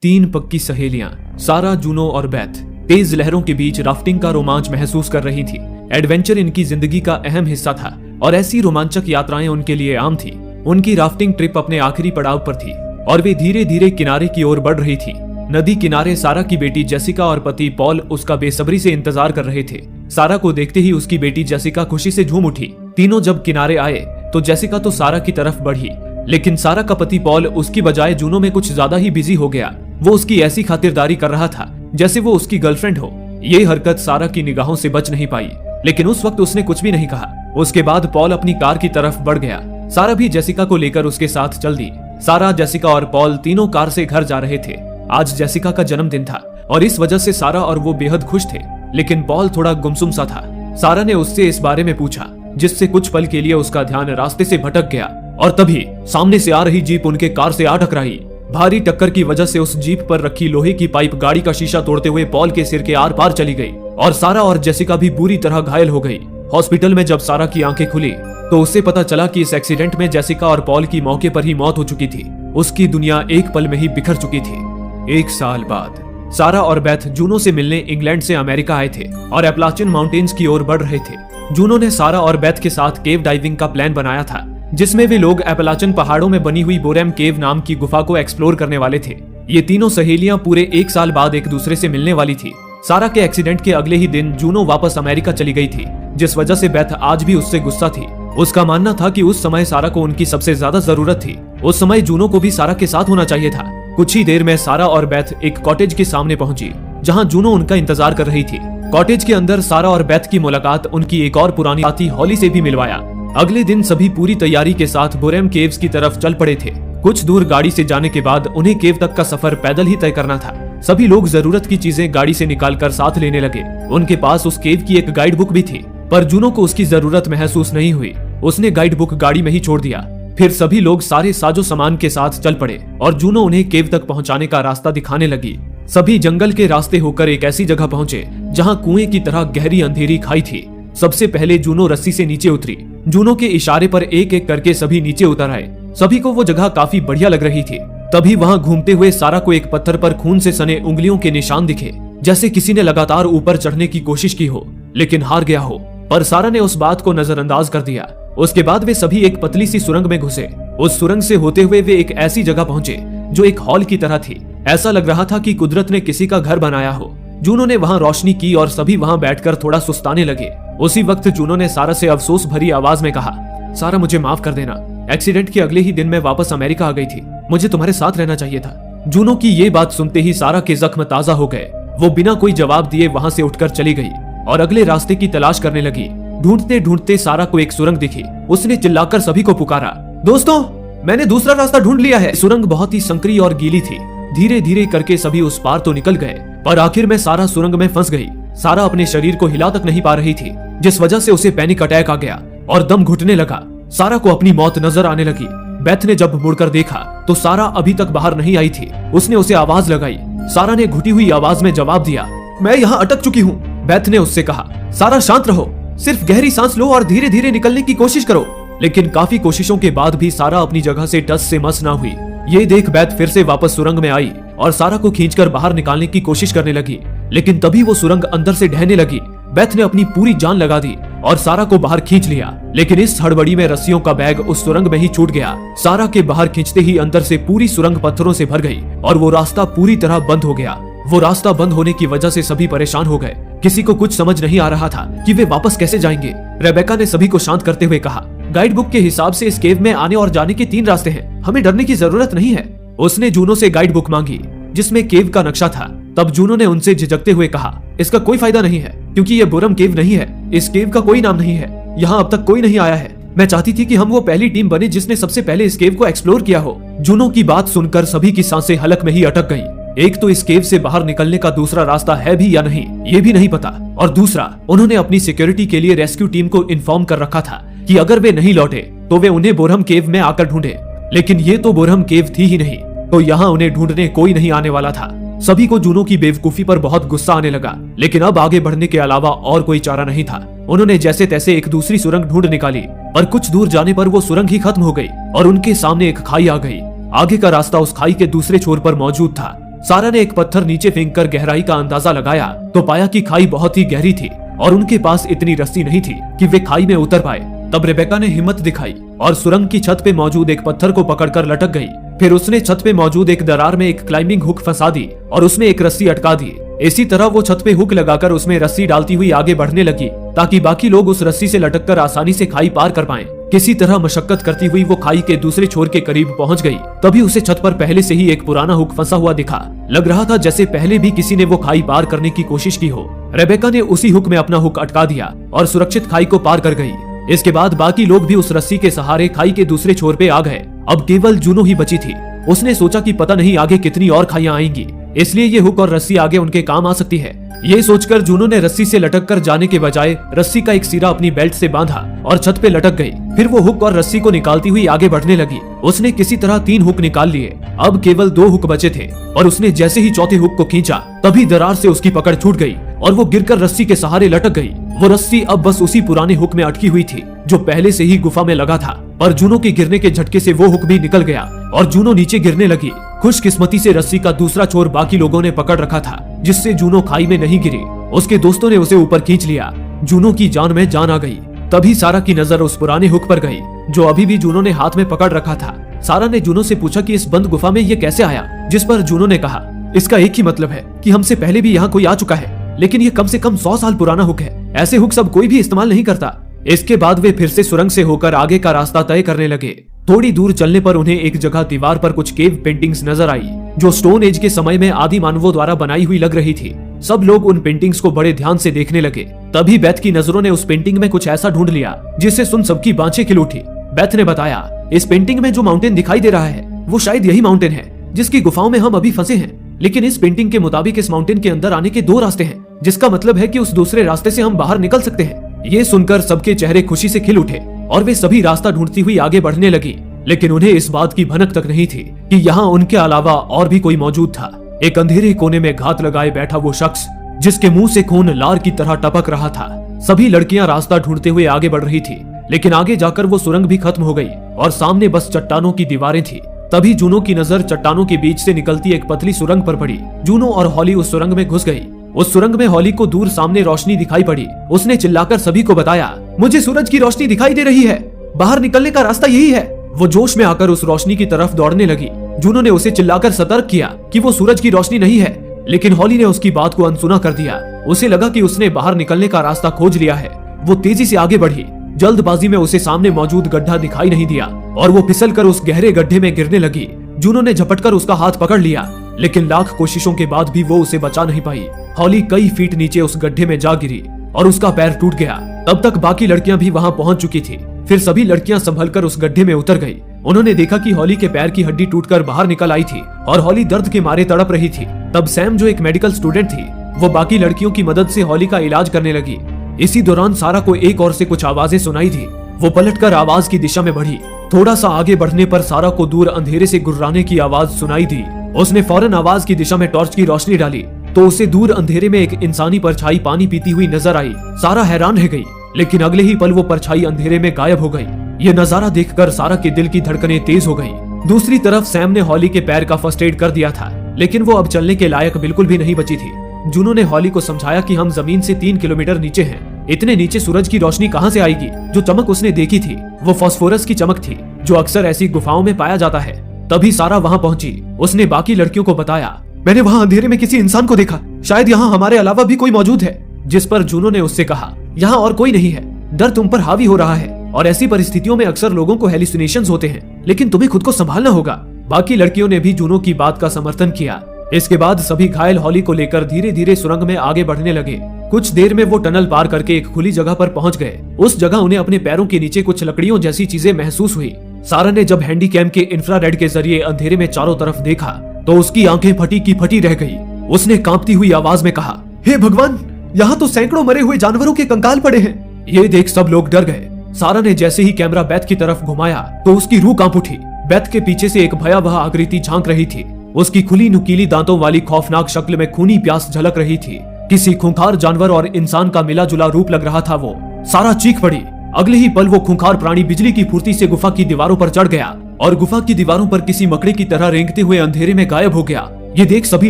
तीन पक्की सहेलियां सारा, जूनो और बेथ तेज लहरों के बीच राफ्टिंग का रोमांच महसूस कर रही थी। एडवेंचर इनकी जिंदगी का अहम हिस्सा था और ऐसी रोमांचक यात्राएं उनके लिए आम थी। उनकी राफ्टिंग ट्रिप अपने आखिरी पड़ाव पर थी और वे धीरे धीरे किनारे की ओर बढ़ रही थी। नदी किनारे सारा की बेटी जेसिका और पति पॉल उसका बेसब्री से इंतजार कर रहे थे। सारा को देखते ही उसकी बेटी जेसिका खुशी से झूम उठी। तीनों जब किनारे आए तो जेसिका तो सारा की तरफ बढ़ी, लेकिन सारा का पति पॉल उसकी बजाय जूनो में कुछ ज्यादा ही बिजी हो गया। वो उसकी ऐसी खातिरदारी कर रहा था जैसे वो उसकी गर्लफ्रेंड हो। ये हरकत सारा की निगाहों से बच नहीं पाई, लेकिन उस वक्त उसने कुछ भी नहीं कहा। उसके बाद पॉल अपनी कार की तरफ बढ़ गया। सारा भी जेसिका को लेकर उसके साथ चल दी। सारा, जेसिका और पॉल तीनों कार से घर जा रहे थे। आज जेसिका का जन्मदिन था और इस वजह से सारा और वो बेहद खुश थे, लेकिन पॉल थोड़ा गुमसुम सा था। सारा ने उससे इस बारे में पूछा, जिससे कुछ पल के लिए उसका ध्यान रास्ते से भटक गया और तभी सामने से आ रही जीप उनके कार से आ टकराई। भारी टक्कर की वजह से उस जीप पर रखी लोहे की पाइप गाड़ी का शीशा तोड़ते हुए पॉल के सिर के आर पार चली गई और सारा और जेसिका भी बुरी तरह घायल हो गई। हॉस्पिटल में जब सारा की आंखें खुली तो उससे पता चला कि इस एक्सीडेंट में जेसिका और पॉल की मौके पर ही मौत हो चुकी थी। उसकी दुनिया एक पल में ही बिखर चुकी थी। 1 साल बाद सारा और बेथ जूनो से मिलने इंग्लैंड से अमेरिका आए थे और एपलाचिन माउंटेन्स की ओर बढ़ रहे थे। जूनो ने सारा और बेथ के साथ केव डाइविंग का प्लान बनाया था, जिसमें वे लोग एपलाचिन पहाड़ों में बनी हुई बोरेम केव नाम की गुफा को एक्सप्लोर करने वाले थे। ये तीनों सहेलियां पूरे 1 साल बाद एक दूसरे से मिलने वाली थी। सारा के एक्सीडेंट के अगले ही दिन जूनो वापस अमेरिका चली गई थी, जिस वजह से बेथ आज भी उससे गुस्सा थी। उसका मानना था कि उस समय सारा को उनकी सबसे ज्यादा जरूरत थी। उस समय जूनो को भी सारा के साथ होना चाहिए था। कुछ ही देर में सारा और बेथ एक कॉटेज के सामने पहुंची, जहां जूनो उनका इंतजार कर रही थी। कॉटेज के अंदर सारा और बेथ की मुलाकात उनकी एक और पुरानी साथी हॉली से भी मिलवाया। अगले दिन सभी पूरी तैयारी के साथ बोरेम केव्स की तरफ चल पड़े थे। कुछ दूर गाड़ी से जाने के बाद उन्हें केव तक का सफर पैदल ही तय करना था। सभी लोग जरूरत की चीजें गाड़ी से निकालकर साथ लेने लगे। उनके पास उस केव की एक गाइड बुक भी थी, पर जूनो को उसकी जरूरत महसूस नहीं हुई। उसने गाइड बुक गाड़ी में ही छोड़ दिया। फिर सभी लोग सारे साजो सामान के साथ चल पड़े और जूनो उन्हें केव तक पहुंचाने का रास्ता दिखाने लगी। सभी जंगल के रास्ते होकर एक ऐसी जगह पहुंचे जहां कुएं की तरह गहरी अंधेरी खाई थी। सबसे पहले जूनो रस्सी से नीचे उतरी। जूनो के इशारे पर एक एक करके सभी नीचे उतर आए। सभी को वो जगह काफी बढ़िया लग रही थी। तभी वहां घूमते हुए सारा को एक पत्थर पर खून से सने उंगलियों के निशान दिखे, जैसे किसी ने लगातार ऊपर चढ़ने की कोशिश की हो लेकिन हार गया हो। पर सारा ने उस बात को नजरअंदाज कर दिया। उसके बाद वे सभी एक पतली सी सुरंग में घुसे। उस सुरंग से होते हुए वे एक ऐसी जगह पहुंचे जो एक हॉल की तरह थी। ऐसा लग रहा था कि कुदरत ने किसी का घर बनाया हो। जूनो ने वहां रोशनी की और सभी वहां बैठकर थोड़ा सुस्ताने लगे। उसी वक्त जूनो ने सारा से अफसोस भरी आवाज में कहा, सारा मुझे माफ कर देना। एक्सीडेंट के अगले ही दिन मैं वापस अमेरिका आ गई थी। मुझे तुम्हारे साथ रहना चाहिए था। जूनो की ये बात सुनते ही सारा के जख्म ताजा हो गए। वो बिना कोई जवाब दिए वहां से उठकर चली गई और अगले रास्ते की तलाश करने लगी। ढूंढते ढूंढते सारा को एक सुरंग दिखी। उसने चिल्लाकर सभी को पुकारा, दोस्तों मैंने दूसरा रास्ता ढूंढ लिया है। सुरंग बहुत ही संकरी और गीली थी। धीरे धीरे करके सभी उस पार तो निकल गए, पर आखिर में सारा सुरंग में फंस गई। सारा अपने शरीर को हिला तक नहीं पा रही थी, जिस वजह से उसे पैनिक अटैक आ गया और दम घुटने लगा। सारा को अपनी मौत नजर आने लगी। बेथ ने जब मुड़कर देखा तो सारा अभी तक बाहर नहीं आई थी। उसने उसे आवाज लगाई। सारा ने घुटी हुई आवाज में जवाब दिया, मैं यहाँ अटक चुकी हूँ। बेथ ने उससे कहा, सारा शांत रहो, सिर्फ गहरी सांस लो और धीरे धीरे निकलने की कोशिश करो। लेकिन काफी कोशिशों के बाद भी सारा अपनी जगह से टस से मस ना हुई। ये देख बेथ फिर से वापस सुरंग में आई और सारा को खींचकर बाहर निकालने की कोशिश करने लगी, लेकिन तभी वो सुरंग अंदर से ढहने लगी। बेथ ने अपनी पूरी जान लगा दी और सारा को बाहर खींच लिया, लेकिन इस हड़बड़ी में रस्सियों का बैग उस सुरंग में ही छूट गया। सारा के बाहर खींचते ही अंदर से पूरी सुरंग पत्थरों से भर गई और वो रास्ता पूरी तरह बंद हो गया। वो रास्ता बंद होने की वजह से सभी परेशान हो गए। किसी को कुछ समझ नहीं आ रहा था कि वे वापस कैसे जाएंगे। रेबेका ने सभी को शांत करते हुए कहा, गाइड बुक के हिसाब से इस केव में आने और जाने के 3 रास्ते हैं। हमें डरने की जरूरत नहीं है। उसने जूनो से गाइड बुक मांगी जिसमें केव का नक्शा था। तब जूनो ने उनसे झिझकते हुए कहा, इसका कोई फायदा नहीं है क्योंकि ये बोरम केव नहीं है। इस केव का कोई नाम नहीं है। यहाँ अब तक कोई नहीं आया है। मैं चाहती थी कि हम वो पहली टीम बने जिसने सबसे पहले इस केव को एक्सप्लोर किया हो। जूनो की बात सुनकर सभी की सांसें हलक में ही अटक गईं। एक तो इस केव से बाहर निकलने का दूसरा रास्ता है भी या नहीं ये भी नहीं पता, और दूसरा उन्होंने अपनी सिक्योरिटी के लिए रेस्क्यू टीम को इन्फॉर्म कर रखा था कि अगर वे नहीं लौटे तो वे उन्हें बोरहम केव में आकर ढूंढे। लेकिन ये तो बोरहम केव थी ही नहीं, तो यहाँ उन्हें ढूंढने कोई नहीं आने वाला था। सभी को जूनो की बेवकूफी पर बहुत गुस्सा आने लगा, लेकिन अब आगे बढ़ने के अलावा और कोई चारा नहीं था। उन्होंने जैसे तैसे एक दूसरी सुरंग ढूंढ निकाली, पर कुछ दूर जाने पर वो सुरंग ही खत्म हो गई और उनके सामने एक खाई आ गई। आगे का रास्ता उस खाई के दूसरे छोर पर मौजूद था। सारा ने एक पत्थर नीचे फेंककर गहराई का अंदाजा लगाया तो पाया कि खाई बहुत ही गहरी थी और उनके पास इतनी रस्सी नहीं थी कि वे खाई में उतर पाए। तब रेबेका ने हिम्मत दिखाई और सुरंग की छत पे मौजूद एक पत्थर को पकड़कर लटक गई। फिर उसने छत पे मौजूद एक दरार में एक क्लाइंबिंग हुक फंसा दी और उसमें एक रस्सी अटका दी। इसी तरह वो छत पे हुक लगाकर उसमें रस्सी डालती हुई आगे बढ़ने लगी ताकि बाकी लोग उस रस्सी से लटककर आसानी से खाई पार कर पाएं। किसी तरह मशक्कत करती हुई वो खाई के दूसरे छोर के करीब पहुंच गई। तभी उसे छत पर पहले से ही एक पुराना हुक फंसा हुआ दिखा। लग रहा था जैसे पहले भी किसी ने वो खाई पार करने की कोशिश की हो। रेबेका ने उसी हुक में अपना हुक अटका दिया और सुरक्षित खाई को पार कर गई। इसके बाद बाकी लोग भी उस रस्सी के सहारे खाई के दूसरे छोर पे आ गए। अब केवल जूनो ही बची थी। उसने सोचा कि पता नहीं आगे कितनी और खाइयां आएंगी, इसलिए ये हुक और रस्सी आगे उनके काम आ सकती है। ये सोचकर जूनो ने रस्सी से लटक कर जाने के बजाय रस्सी का एक सिरा अपनी बेल्ट से बांधा और छत पे लटक गई। फिर वो हुक और रस्सी को निकालती हुई आगे बढ़ने लगी। उसने किसी तरह 3 हुक निकाल लिए। अब केवल 2 हुक बचे थे और उसने जैसे ही चौथे हुक को खींचा तभी दरार से उसकी पकड़ छूट गई और वो गिरकर रस्सी के सहारे लटक गई। वो रस्सी अब बस उसी पुराने हुक में अटकी हुई थी जो पहले से ही गुफा में लगा था। पर जूनो के गिरने के झटके से वो हुक भी निकल गया और जूनो नीचे गिरने लगी। खुशकिस्मती से रस्सी का दूसरा छोर बाकी लोगों ने पकड़ रखा था, जिससे जूनो खाई में नहीं गिरी। उसके दोस्तों ने उसे ऊपर खींच लिया। जूनो की जान में जान आ गई। तभी सारा की नजर उस पुराने हुक पर गई जो अभी भी जूनो ने हाथ में पकड़ रखा था। सारा ने जूनो से पूछा कि इस बंद गुफा में ये कैसे आया, जिस पर जूनो ने कहा, इसका एक ही मतलब है कि हमसे पहले भी यहाँ कोई आ चुका है, लेकिन ये कम से कम 100 साल पुराना हुक है। ऐसे हुक सब कोई भी इस्तेमाल नहीं करता। इसके बाद वे फिर से सुरंग से होकर आगे का रास्ता तय करने लगे। थोड़ी दूर चलने पर उन्हें एक जगह दीवार पर कुछ केव पेंटिंग्स नजर आई जो स्टोन एज के समय में आदि मानवों द्वारा बनाई हुई लग रही थी। सब लोग उन पेंटिंग्स को बड़े ध्यान से देखने लगे। तभी बेथ की नजरों ने उस पेंटिंग में कुछ ऐसा ढूंढ लिया जिसे सुन सबकी बांछें खिल उठी। बेथ ने बताया, इस पेंटिंग में जो माउंटेन दिखाई दे रहा है वो शायद यही माउंटेन है जिसकी गुफाओं में हम अभी फंसे हैं। लेकिन इस पेंटिंग के मुताबिक इस माउंटेन के अंदर आने के 2 रास्ते हैं, जिसका मतलब है कि उस दूसरे रास्ते से हम बाहर निकल सकते हैं। ये सुनकर सबके चेहरे खुशी से खिल उठे और वे सभी रास्ता ढूंढती हुई आगे बढ़ने लगी। लेकिन उन्हें इस बात की भनक तक नहीं थी कि यहाँ उनके अलावा और भी कोई मौजूद था। एक अंधेरे कोने में घात लगाए बैठा वो शख्स जिसके मुंह से खून लार की तरह टपक रहा था। सभी लड़कियां रास्ता ढूंढते हुए आगे बढ़ रही थी, लेकिन आगे जाकर वो सुरंग भी खत्म हो गई और सामने बस चट्टानों की दीवारें थी। तभी जूनो की नजर चट्टानों के बीच से निकलती एक पतली सुरंग पर पड़ी। जूनो और हॉली उस सुरंग में घुस गई। उस सुरंग में हॉली को दूर सामने रोशनी दिखाई पड़ी। उसने चिल्लाकर सभी को बताया, मुझे सूरज की रोशनी दिखाई दे रही है, बाहर निकलने का रास्ता यही है। वो जोश में आकर उस रोशनी की तरफ दौड़ने लगी। जूनो ने उसे चिल्लाकर सतर्क किया कि वो सूरज की रोशनी नहीं है, लेकिन हॉली ने उसकी बात को अनसुना कर दिया। उसे लगा कि उसने बाहर निकलने का रास्ता खोज लिया है। वो तेजी से आगे बढ़ी। जल्दबाजी में उसे सामने मौजूद गड्ढा दिखाई नहीं दिया और वो फिसलकर उस गहरे गड्ढे में गिरने लगी। जूनो ने झपटकर उसका हाथ पकड़ लिया, लेकिन लाख कोशिशों के बाद भी वो उसे बचा नहीं पाई। हॉली कई फीट नीचे उस गड्ढे में जा गिरी और उसका पैर टूट गया। तब तक बाकी लड़कियां भी वहां पहुंच चुकी थी। फिर सभी लड़कियां संभलकर उस गड्ढे में उतर गई। उन्होंने देखा कि हॉली के पैर की हड्डी टूटकर बाहर निकल आई थी और हॉली दर्द के मारे तड़प रही थी। तब सैम, जो एक मेडिकल स्टूडेंट थी, वो बाकी लड़कियों की मदद से हॉली का इलाज करने लगी। इसी दौरान सारा को एक और से कुछ आवाजें सुनाई दी। वो पलटकर आवाज की दिशा में बढ़ी। थोड़ा सा आगे बढ़ने पर सारा को दूर अंधेरे से गुर्राने की आवाज सुनाई दी। उसने फौरन आवाज की दिशा में टॉर्च की रोशनी डाली तो उसे दूर अंधेरे में एक इंसानी परछाई पानी पीती हुई नजर आई। सारा हैरान रह गई, लेकिन अगले ही पल वो परछाई अंधेरे में गायब हो गई। ये नजारा देखकर सारा के दिल की धड़कनें तेज हो गईं। दूसरी तरफ सैम ने हॉली के पैर का फर्स्ट एड कर दिया था, लेकिन वो अब चलने के लायक बिल्कुल भी नहीं बची थी। जूनो ने हॉली को समझाया कि हम जमीन से 3 किलोमीटर नीचे हैं। इतने नीचे सूरज की रोशनी कहां से आएगी? जो चमक उसने देखी थी वो फास्फोरस की चमक थी, जो अक्सर ऐसी गुफाओं में पाया जाता है। तभी सारा वहां पहुंची। उसने बाकी लड़कियों को बताया, मैंने वहां अंधेरे में किसी इंसान को देखा, शायद यहाँ हमारे अलावा भी कोई मौजूद है। जिस पर जूनो ने उससे कहा, यहाँ और कोई नहीं है, डर तुम पर हावी हो रहा है और ऐसी परिस्थितियों में अक्सर लोगों को हेलुसिनेशंस होते हैं, लेकिन तुम्हें खुद को संभालना होगा। बाकी लड़कियों ने भी जूनो की बात का समर्थन किया। इसके बाद सभी घायल हॉली को लेकर धीरे धीरे सुरंग में आगे बढ़ने लगे। कुछ देर में वो टनल पार करके एक खुली जगह पर पहुंच गए। उस जगह उन्हें अपने पैरों के नीचे कुछ लकड़ियों जैसी चीजें महसूस हुई। सारा ने जब हैंडीकैम के इंफ्रारेड के जरिए अंधेरे में चारों तरफ देखा तो उसकी आंखें फटी की फटी रह गई। उसने कांपती हुई आवाज में कहा, हे भगवान, यहाँ तो सैकड़ों मरे हुए जानवरों के कंकाल पड़े हैं। ये देख सब लोग डर गए। सारा ने जैसे ही कैमरा बेथ की तरफ घुमाया तो उसकी रूह कांप उठी। बेथ के पीछे से एक भयावह आकृति झांक रही थी। उसकी खुली नुकीली दांतों वाली खौफनाक शक्ल में खूनी प्यास झलक रही थी। किसी खूंखार जानवर और इंसान का मिला जुला रूप लग रहा था वो। सारा चीख पड़ी। अगले ही पल वो खूंखार प्राणी बिजली की फुर्ती से गुफा की दीवारों पर चढ़ गया और गुफा की दीवारों पर किसी मकड़े की तरह रेंगते हुए अंधेरे में गायब हो गया। ये देख सभी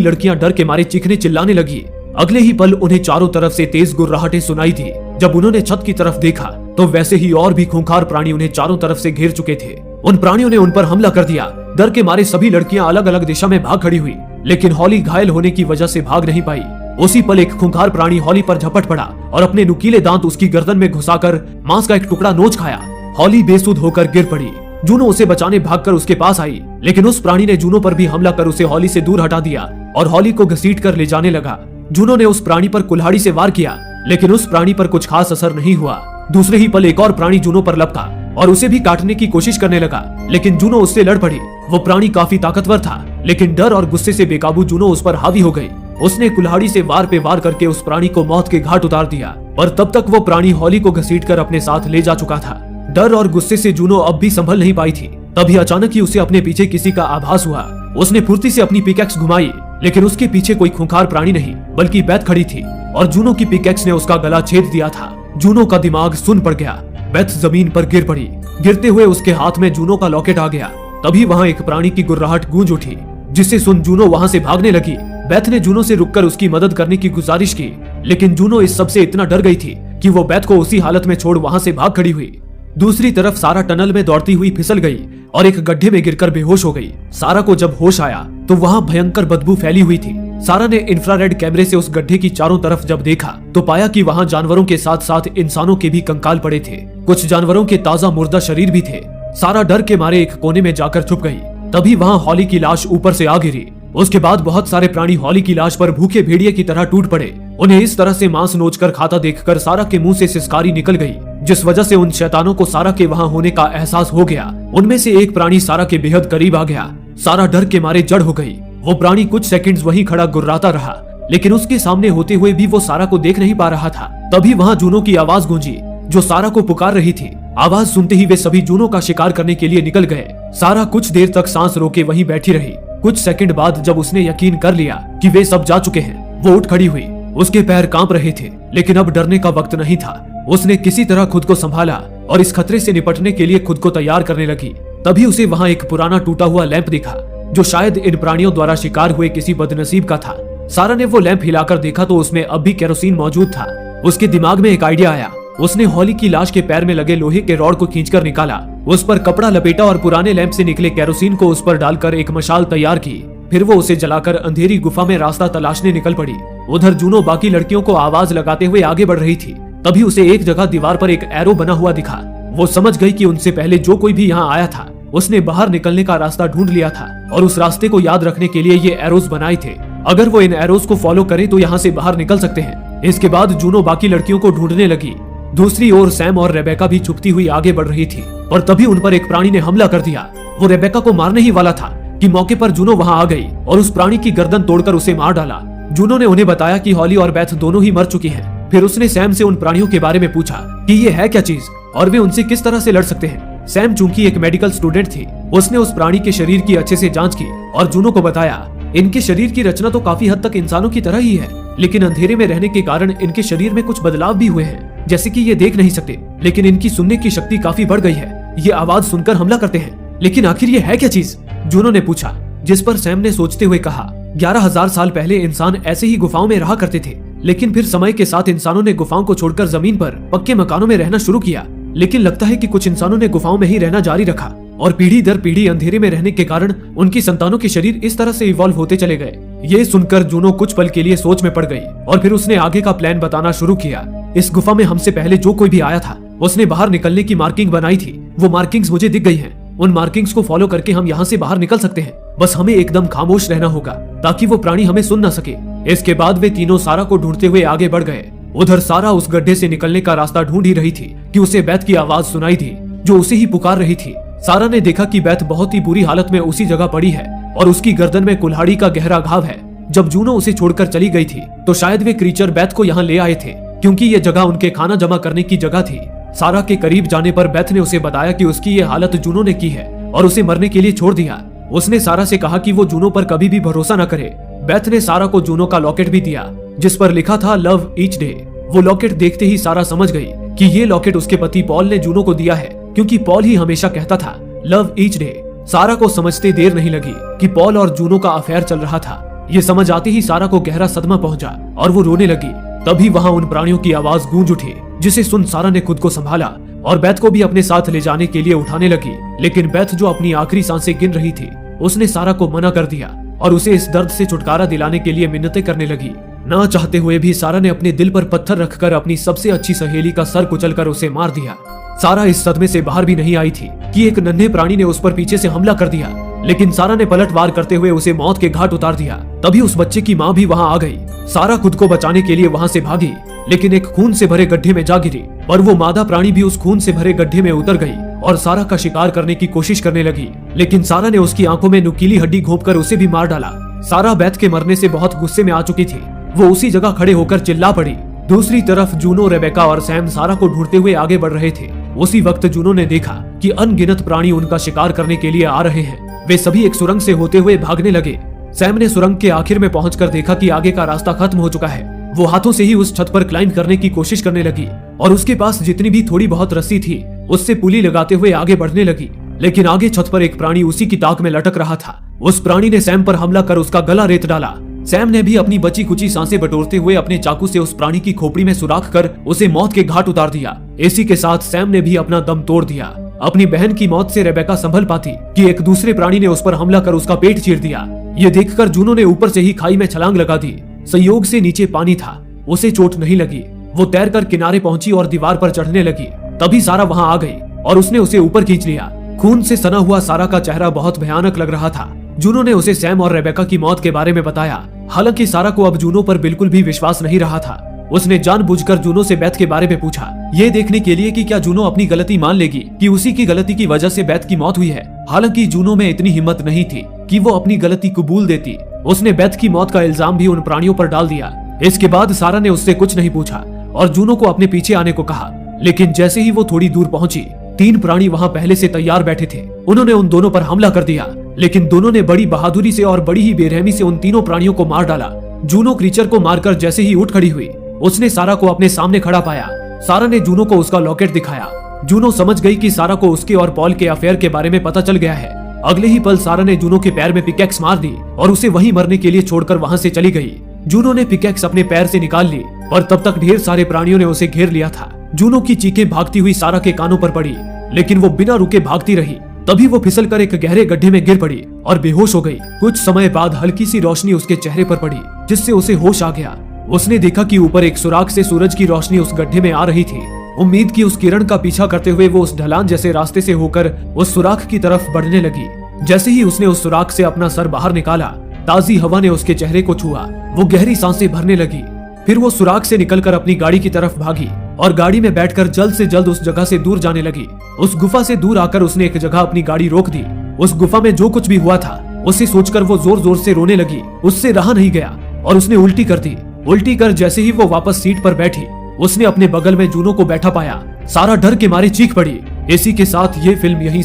लड़कियां डर के मारे चीखने चिल्लाने लगी। अगले ही पल उन्हें चारों तरफ से तेज गुर्राहटें सुनाई दी। जब उन्होंने छत की तरफ देखा तो वैसे ही और भी खूंखार प्राणी उन्हें चारों तरफ से घेर चुके थे। उन प्राणियों ने उन पर हमला कर दिया। डर के मारे सभी लड़कियां अलग अलग दिशा में भाग खड़ी हुई, लेकिन हॉली घायल होने की वजह से भाग नहीं पाई। उसी पल एक खूंखार प्राणी हॉली पर झपट पड़ा और अपने नुकीले दांत उसकी गर्दन में घुसाकर मांस का एक टुकड़ा नोच खाया। हॉली बेसुध होकर गिर पड़ी। जूनो उसे बचाने भागकर उसके पास आई, लेकिन उस प्राणी ने जूनो पर भी हमला कर उसे हॉली से दूर हटा दिया और हॉली को घसीट कर ले जाने लगा। जूनो ने उस प्राणी पर कुल्हाड़ी से वार किया, लेकिन उस प्राणी पर कुछ खास असर नहीं हुआ। दूसरे ही पल एक और प्राणी जूनो पर लपका और उसे भी काटने की कोशिश करने लगा, लेकिन जूनो उससे लड़ पड़ी। वो प्राणी काफी ताकतवर था, लेकिन डर और गुस्से से बेकाबू जूनो उस पर हावी हो गई। उसने कुल्हाड़ी से वार पे वार करके उस प्राणी को मौत के घाट उतार दिया, पर तब तक वो प्राणी हॉली को घसीटकर अपने साथ ले जा चुका था। डर और गुस्से से जूनो अब भी संभल नहीं पाई थी। तभी अचानक ही उसे अपने पीछे किसी का आभास हुआ। उसने फुर्ती से अपनी पिकैक्स घुमाई, लेकिन उसके पीछे कोई खूंखार प्राणी नहीं बल्कि बेथ खड़ी थी और जूनो की पिकैक्स ने उसका गला छेद दिया था। जूनो का दिमाग सुन्न पड़ गया। बेथ जमीन पर गिर पड़ी। गिरते हुए उसके हाथ में जूनो का लॉकेट आ गया। तभी वहाँ एक प्राणी की गुर्राहट गूंज उठी, जिसे सुन जूनो वहाँ से भागने लगी। बेथ ने जूनो से रुककर उसकी मदद करने की गुजारिश की, लेकिन जूनो इस सब से इतना डर गई थी कि वो बेथ को उसी हालत में छोड़ वहाँ से भाग खड़ी हुई। दूसरी तरफ सारा टनल में दौड़ती हुई फिसल गई और एक गड्ढे में गिरकर बेहोश हो गई। सारा को जब होश आया तो वहाँ भयंकर बदबू फैली हुई थी। सारा ने इंफ्रारेड कैमरे से उस गड्ढे की चारों तरफ जब देखा तो पाया कि वहाँ जानवरों के साथ साथ इंसानों के भी कंकाल पड़े थे। कुछ जानवरों के ताजा मुर्दा शरीर भी थे। सारा डर के मारे एक कोने में जाकर छुप गई। तभी वहाँ हॉली की लाश ऊपर से आ गिरी। उसके बाद बहुत सारे प्राणी हॉली की लाश पर भूखे भेड़िए की तरह टूट पड़े। उन्हें इस तरह से मांस नोचकर खाता देखकर सारा के मुंह से सिसकारी निकल गई, जिस वजह से उन शैतानों को सारा के वहाँ होने का एहसास हो गया। उनमें से एक प्राणी सारा के बेहद करीब आ गया। सारा डर के मारे जड़ हो गई। वो प्राणी कुछ सेकंड्स वहीं खड़ा गुर्राता रहा, लेकिन उसके सामने होते हुए भी वो सारा को देख नहीं पा रहा था। तभी वहाँ जूनो की आवाज गूंजी, जो सारा को पुकार रही थी। आवाज सुनते ही वे सभी जूनो का शिकार करने के लिए निकल गए। सारा कुछ देर तक सांस रोके वहीं बैठी रही। कुछ सेकंड बाद जब उसने यकीन कर लिया कि वे सब जा चुके हैं, वो उठ खड़ी हुई। उसके पैर कांप रहे थे, लेकिन अब डरने का वक्त नहीं था। उसने किसी तरह खुद को संभाला और इस खतरे से निपटने के लिए खुद को तैयार करने लगी। तभी उसे वहाँ एक पुराना टूटा हुआ लैंप दिखा, जो शायद इन प्राणियों द्वारा शिकार हुए किसी बदनसीब का था। सारा ने वो लैंप हिलाकर देखा तो उसमें अब भी केरोसिन मौजूद था। उसके दिमाग में एक आइडिया आया। उसने हॉली की लाश के पैर में लगे लोहे के रॉड को खींचकर निकाला, उस पर कपड़ा लपेटा और पुराने लैंप से निकले केरोसिन को उस पर डालकर एक मशाल तैयार की। फिर वो उसे जलाकर अंधेरी गुफा में रास्ता तलाशने निकल पड़ी। उधर जूनो बाकी लड़कियों को आवाज लगाते हुए आगे बढ़ रही थी। तभी उसे एक जगह दीवार पर एक एरो बना हुआ दिखा। वो समझ गई कि उनसे पहले जो कोई भी यहाँ आया था उसने बाहर निकलने का रास्ता ढूंढ लिया था और उस रास्ते को याद रखने के लिए ये एरोज बनाए थे। अगर वो इन एरोज को फॉलो करे तो यहाँ से बाहर निकल सकते हैं। इसके बाद जूनो बाकी लड़कियों को ढूंढने लगी। दूसरी ओर सैम और रेबेका भी छुपती हुई आगे बढ़ रही थी, पर तभी उन पर एक प्राणी ने हमला कर दिया। वो रेबेका को मारने ही वाला था कि मौके पर जूनो वहां आ गई और उस प्राणी की गर्दन तोड़कर उसे मार डाला। जूनो ने उन्हें बताया कि हॉली और बेथ दोनों ही मर चुकी हैं। फिर उसने सैम से उन प्राणियों के बारे में पूछा कि ये है क्या चीज और वे उनसे किस तरह से लड़ सकते हैं। सैम चूंकि एक मेडिकल स्टूडेंट थी, उसने उस प्राणी के शरीर की अच्छे से जांच की और जूनो को बताया इनके शरीर की रचना तो काफी हद तक इंसानों की तरह ही है, लेकिन अंधेरे में रहने के कारण इनके शरीर में कुछ बदलाव भी हुए हैं। जैसे कि ये देख नहीं सकते, लेकिन इनकी सुनने की शक्ति काफी बढ़ गई है। ये आवाज सुनकर हमला करते हैं, लेकिन आखिर ये है क्या चीज? जूनो ने पूछा, जिस पर सैम ने सोचते हुए कहा 11,000 साल पहले इंसान ऐसे ही गुफाओं में रहा करते थे, लेकिन फिर समय के साथ इंसानों ने गुफाओं को छोड़कर जमीन पर पक्के मकानों में रहना शुरू किया। लेकिन लगता है कि कुछ इंसानों ने गुफाओं में ही रहना जारी रखा और पीढ़ी दर पीढ़ी अंधेरे में रहने के कारण उनकी संतानों के शरीर इस तरह से इवॉल्व होते चले गए। ये सुनकर जूनो कुछ पल के लिए सोच में पड़ गई और फिर उसने आगे का प्लान बताना शुरू किया। इस गुफा में हमसे पहले जो कोई भी आया था उसने बाहर निकलने की मार्किंग बनाई थी। वो मार्किंग्स मुझे दिख गई हैं। उन मार्किंग्स को फॉलो करके हम यहाँ से बाहर निकल सकते हैं। बस हमें एकदम खामोश रहना होगा ताकि वो प्राणी हमें सुन न सके। इसके बाद वे तीनों सारा को ढूंढते हुए आगे बढ़ गए। उधर सारा उस गड्ढे से निकलने का रास्ता ढूंढ ही रही थी कि उसे बेथ की आवाज सुनाई दी, जो उसे ही पुकार रही थी। सारा ने देखा कि बेथ बहुत ही बुरी हालत में उसी जगह पड़ी है और उसकी गर्दन में कुल्हाड़ी का गहरा घाव है। जब जूनो उसे छोड़कर चली गई थी तो शायद वे क्रीचर बेथ को यहाँ ले आए थे, क्योंकि ये जगह उनके खाना जमा करने की जगह थी। सारा के करीब जाने पर बेथ ने उसे बताया कि उसकी ये हालत जूनो ने की है और उसे मरने के लिए छोड़ दिया। उसने सारा से कहा कि वो जूनो पर कभी भी भरोसा न करे। बेथ ने सारा को जूनो का लॉकेट भी दिया, जिस पर लिखा था लव ईच डे। वो लॉकेट देखते ही सारा समझ गई कि ये लॉकेट उसके पति पॉल ने जूनो को दिया है, क्योंकि पॉल ही हमेशा कहता था लव ईच डे। सारा को समझते देर नहीं लगी कि पॉल और जूनो का अफेयर चल रहा था। ये समझ आते ही सारा को गहरा सदमा पहुंचा और वो रोने लगी। तभी वहाँ उन प्राणियों की आवाज गूंज उठी, जिसे सुन सारा ने खुद को संभाला और बैथ को भी अपने साथ ले जाने के लिए उठाने लगी। लेकिन बैथ जो अपनी आखिरी सांसें गिन रही थी, उसने सारा को मना कर दिया और उसे इस दर्द से छुटकारा दिलाने के लिए मिन्नतें करने लगी। ना चाहते हुए भी सारा ने अपने दिल पर पत्थर रखकर अपनी सबसे अच्छी सहेली का सर कुचलकर उसे मार दिया। सारा इस सदमे से बाहर भी नहीं आई थी कि एक नन्हे प्राणी ने उस पर पीछे से हमला कर दिया, लेकिन सारा ने पलटवार करते हुए उसे मौत के घाट उतार दिया। तभी उस बच्चे की माँ भी वहाँ आ गई। सारा खुद को बचाने के लिए वहाँ से भागी, लेकिन एक खून से भरे गड्ढे में जा गिरी। पर वो मादा प्राणी भी उस खून से भरे गड्ढे में उतर गई और सारा का शिकार करने की कोशिश करने लगी, लेकिन सारा ने उसकी आंखों में नुकीली हड्डी घोंपकर उसे भी मार डाला। सारा बैथ के मरने से बहुत गुस्से में आ चुकी थी। वो उसी जगह खड़े होकर चिल्ला पड़ी। दूसरी तरफ जूनो, रेबेका और सैम सारा को ढूंढते हुए आगे बढ़ रहे थे। उसी वक्त जूनो ने देखा कि अनगिनत प्राणी उनका शिकार करने के लिए आ रहे हैं। वे सभी एक सुरंग से होते हुए भागने लगे। सैम ने सुरंग के आखिर में पहुंचकर देखा कि आगे का रास्ता खत्म हो चुका है। वो हाथों से ही उस छत पर क्लाइंब करने की कोशिश करने लगी और उसके पास जितनी भी थोड़ी बहुत रस्सी थी उससे पुली लगाते हुए आगे बढ़ने लगी। लेकिन आगे छत पर एक प्राणी उसी की ताक में लटक रहा था। उस प्राणी ने सैम पर हमला कर उसका गला रेत डाला। सैम ने भी अपनी बची कुची सांसें बटोरते हुए अपने चाकू से उस प्राणी की खोपड़ी में सुराख कर उसे मौत के घाट उतार दिया। इसी के साथ सैम ने भी अपना दम तोड़ दिया। अपनी बहन की मौत से रेबेका संभल पाती कि एक दूसरे प्राणी ने उस पर हमला कर उसका पेट चीर दिया। ये देखकर जूनो ने ऊपर से ही खाई में छलांग लगा दी। संयोग से नीचे पानी था, उसे चोट नहीं लगी। वो तैरकर किनारे पहुंची और दीवार पर चढ़ने लगी। तभी सारा वहां आ गई और उसने उसे ऊपर खींच लिया। खून से सना हुआ सारा का चेहरा बहुत भयानक लग रहा था। जूनो ने उसे सैम और रेबेका की मौत के बारे में बताया। हालांकि सारा को अब जूनो पर बिल्कुल भी विश्वास नहीं रहा था। उसने जानबूझकर जूनो से बैथ के बारे में पूछा, ये देखने के लिए कि क्या जूनो अपनी गलती मान लेगी कि उसी की गलती की वजह से बैथ की मौत हुई है। हालांकि जूनो में इतनी हिम्मत नहीं थी कि वो अपनी गलती कबूल देती। उसने बैथ की मौत का इल्जाम भी उन प्राणियों पर डाल दिया। इसके बाद सारा ने उससे कुछ नहीं पूछा और जूनो को अपने पीछे आने को कहा। लेकिन जैसे ही वो थोड़ी दूर पहुंची, 3 प्राणी वहां पहले से तैयार बैठे थे। उन्होंने उन दोनों पर हमला कर दिया, लेकिन दोनों ने बड़ी बहादुरी से और बड़ी ही बेरहमी से उन तीनों प्राणियों को मार डाला। जूनो क्रीचर को मारकर जैसे ही उठ खड़ी हुई, उसने सारा को अपने सामने खड़ा पाया। सारा ने जूनो को उसका लॉकेट दिखाया। जूनो समझ गई कि सारा को उसके और पॉल के अफेयर के बारे में पता चल गया है। अगले ही पल सारा ने जूनो के पैर में पिकैक्स मार दी और उसे वहीं मरने के लिए छोड़कर वहां से चली गई। जूनो ने पिकैक्स अपने पैर से निकाल ली, पर तब तक ढेर सारे प्राणियों ने उसे घेर लिया था। जूनो की चीखें भागती हुई सारा के कानों पर पड़ी, लेकिन वो बिना रुके भागती रही। तभी वो फिसलकर एक गहरे गड्ढे में गिर पड़ी और बेहोश हो गई। कुछ समय बाद हल्की सी रोशनी उसके चेहरे पर पड़ी, जिससे उसे होश आ गया। उसने देखा कि ऊपर एक सुराख से सूरज की रोशनी उस गड्ढे में आ रही थी। उम्मीद की उस किरण का पीछा करते हुए वो उस ढलान जैसे रास्ते से होकर उस सुराख की तरफ बढ़ने लगी। जैसे ही उसने उस सुराख से अपना सर बाहर निकाला, ताजी हवा ने उसके चेहरे को छुआ। वो गहरी सांसें भरने लगी। फिर वो सुराख से निकलकर अपनी गाड़ी की तरफ भागी और गाड़ी में बैठकर जल्द से जल्द उस जगह से दूर जाने लगी। उस गुफा से दूर आकर उसने एक जगह अपनी गाड़ी रोक दी। उस गुफा में जो कुछ भी हुआ था उसे सोचकर वो जोर जोर से रोने लगी। उससे रहा नहीं गया और उसने उल्टी कर दी। उल्टी कर जैसे ही वो वापस सीट पर बैठी, उसने अपने बगल में जूनो को बैठा पाया। सारा डर के मारे चीख पड़ी। इसी के साथ ये फिल्म यहीं